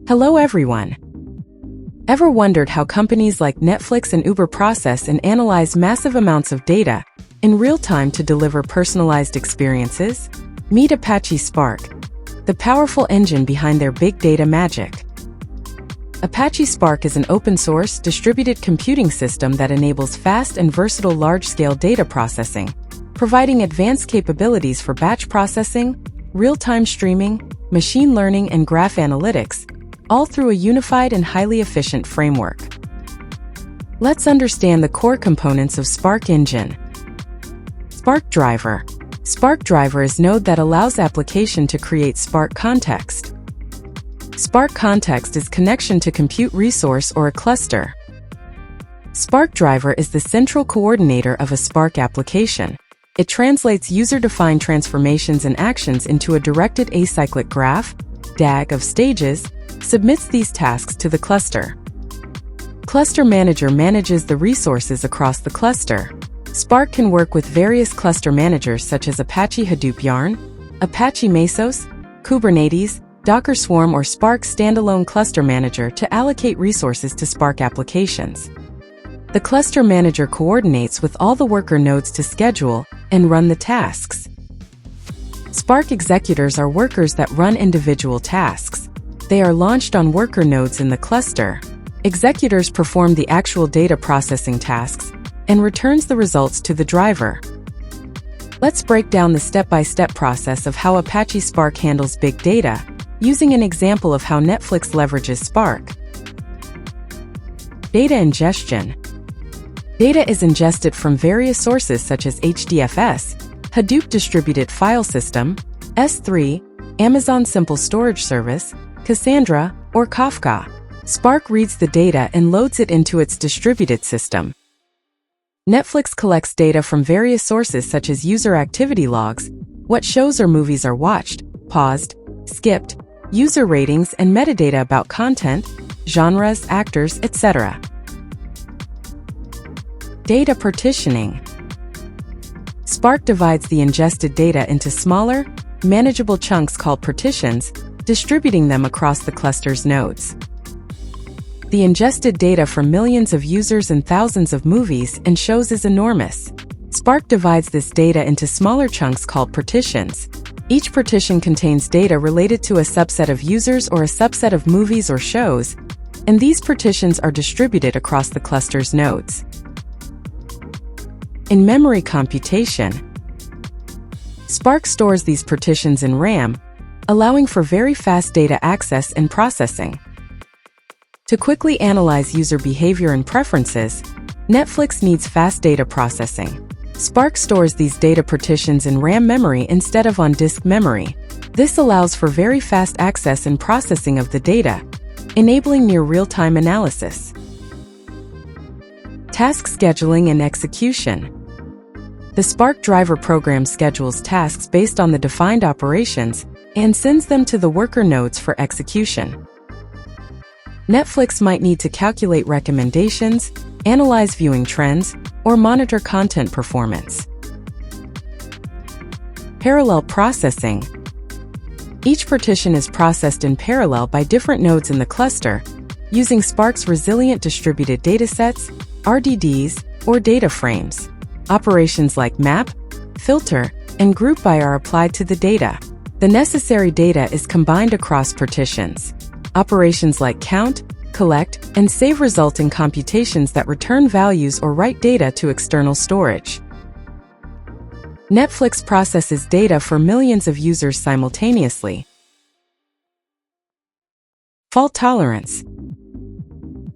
Hello everyone! Ever wondered how companies like Netflix and Uber process and analyze massive amounts of data in real time to deliver personalized experiences? Meet Apache Spark, the powerful engine behind their big data magic. Apache Spark is an open-source, distributed computing system that enables fast and versatile large-scale data processing, providing advanced capabilities for batch processing, real-time streaming, machine learning, and graph analytics, all through a unified and highly efficient framework. Let's understand the core components of Spark Engine. Spark Driver. Spark Driver is node that allows application to create Spark context. Spark context is connection to compute resource or a cluster. Spark Driver is the central coordinator of a Spark application. It translates user-defined transformations and actions into a directed acyclic graph, DAG, of stages, submits these tasks to the cluster. Cluster Manager manages the resources across the cluster. Spark can work with various cluster managers such as Apache Hadoop Yarn, Apache Mesos, Kubernetes, Docker Swarm, or Spark Standalone Cluster Manager to allocate resources to Spark applications. The Cluster Manager coordinates with all the worker nodes to schedule and run the tasks. Spark executors are workers that run individual tasks. They are launched on worker nodes in the cluster. Executors perform the actual data processing tasks and returns the results to the driver. Let's break down the step-by-step process of how Apache Spark handles big data, using an example of how Netflix leverages Spark. Data ingestion. Data is ingested from various sources such as HDFS, Hadoop Distributed File System, S3, Amazon Simple Storage Service, Cassandra, or Kafka. Spark reads the data and loads it into its distributed system. Netflix collects data from various sources such as user activity logs, what shows or movies are watched, paused, skipped, user ratings, and metadata about content, genres, actors, etc. Data partitioning. Spark divides the ingested data into smaller, manageable chunks called partitions, distributing them across the cluster's nodes. The ingested data from millions of users and thousands of movies and shows is enormous. Spark divides this data into smaller chunks called partitions. Each partition contains data related to a subset of users or a subset of movies or shows, and these partitions are distributed across the cluster's nodes. In-memory computation, Spark stores these partitions in RAM, allowing for very fast data access and processing. To quickly analyze user behavior and preferences, Netflix needs fast data processing. Spark stores these data partitions in RAM memory instead of on disk memory. This allows for very fast access and processing of the data, enabling near real-time analysis. Task scheduling and execution. The Spark driver program schedules tasks based on the defined operations and sends them to the worker nodes for execution. Netflix might need to calculate recommendations, analyze viewing trends, or monitor content performance. Parallel processing. Each partition is processed in parallel by different nodes in the cluster, using Spark's resilient distributed datasets, RDDs, or data frames. Operations like map, filter, and group by are applied to the data. The necessary data is combined across partitions. Operations like count, collect, and save result in computations that return values or write data to external storage. Netflix processes data for millions of users simultaneously. Fault tolerance.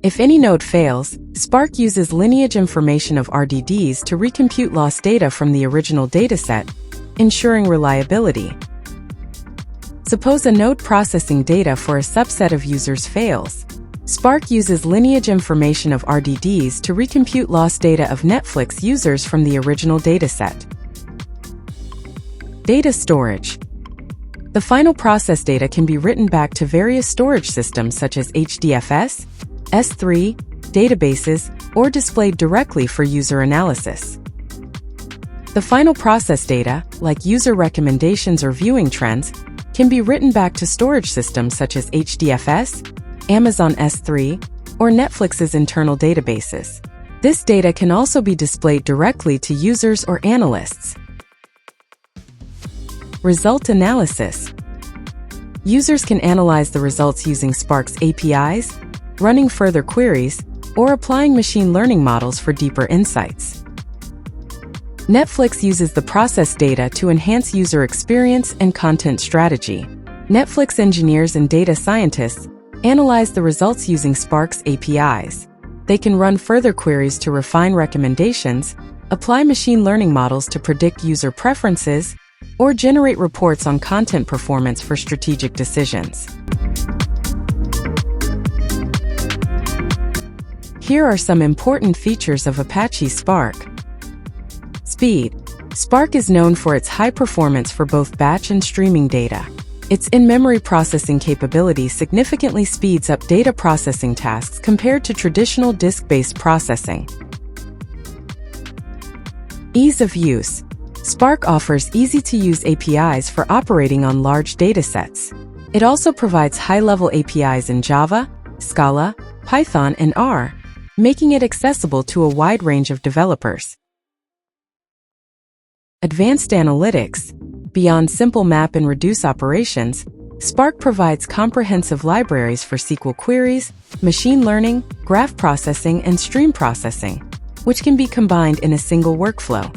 If any node fails, Spark uses lineage information of RDDs to recompute lost data from the original dataset, ensuring reliability. Suppose a node processing data for a subset of users fails. Spark uses lineage information of RDDs to recompute lost data of Netflix users from the original dataset. Data storage. The final process data can be written back to various storage systems such as HDFS, S3, databases, or displayed directly for user analysis. The final process data, like user recommendations or viewing trends, can be written back to storage systems such as HDFS, Amazon S3, or Netflix's internal databases. This data can also be displayed directly to users or analysts. Result analysis. Users can analyze the results using Spark's APIs, running further queries, or applying machine learning models for deeper insights. Netflix uses the process data to enhance user experience and content strategy. Netflix engineers and data scientists analyze the results using Spark's APIs. They can run further queries to refine recommendations, apply machine learning models to predict user preferences, or generate reports on content performance for strategic decisions. Here are some important features of Apache Spark. Speed. Spark is known for its high performance for both batch and streaming data. Its in-memory processing capability significantly speeds up data processing tasks compared to traditional disk-based processing. Ease of use. Spark offers easy-to-use APIs for operating on large datasets. It also provides high-level APIs in Java, Scala, Python, and R, making it accessible to a wide range of developers. Advanced analytics. Beyond simple map and reduce operations, Spark provides comprehensive libraries for SQL queries, machine learning, graph processing, and stream processing, which can be combined in a single workflow.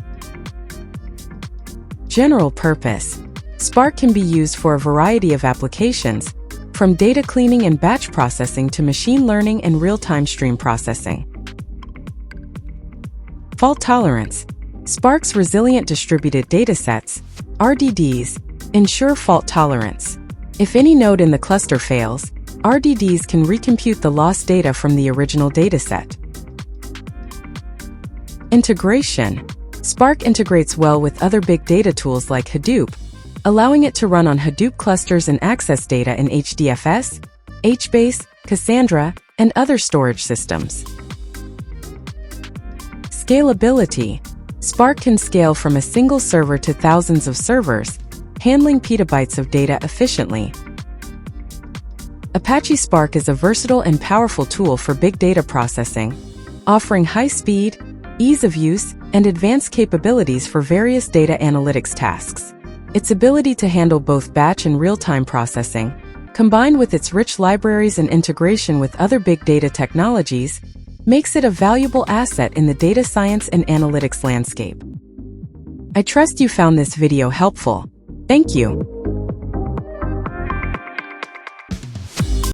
General purpose. Spark can be used for a variety of applications, from data cleaning and batch processing to machine learning and real-time stream processing. Fault tolerance. Spark's resilient distributed datasets, RDDs, ensure fault tolerance. If any node in the cluster fails, RDDs can recompute the lost data from the original dataset. Integration. Spark integrates well with other big data tools like Hadoop, allowing it to run on Hadoop clusters and access data in HDFS, HBase, Cassandra, and other storage systems. Scalability. Spark can scale from a single server to thousands of servers, handling petabytes of data efficiently. Apache Spark is a versatile and powerful tool for big data processing, offering high speed, ease of use, and advanced capabilities for various data analytics tasks. Its ability to handle both batch and real-time processing, combined with its rich libraries and integration with other big data technologies, makes it a valuable asset in the data science and analytics landscape. I trust you found this video helpful. Thank you.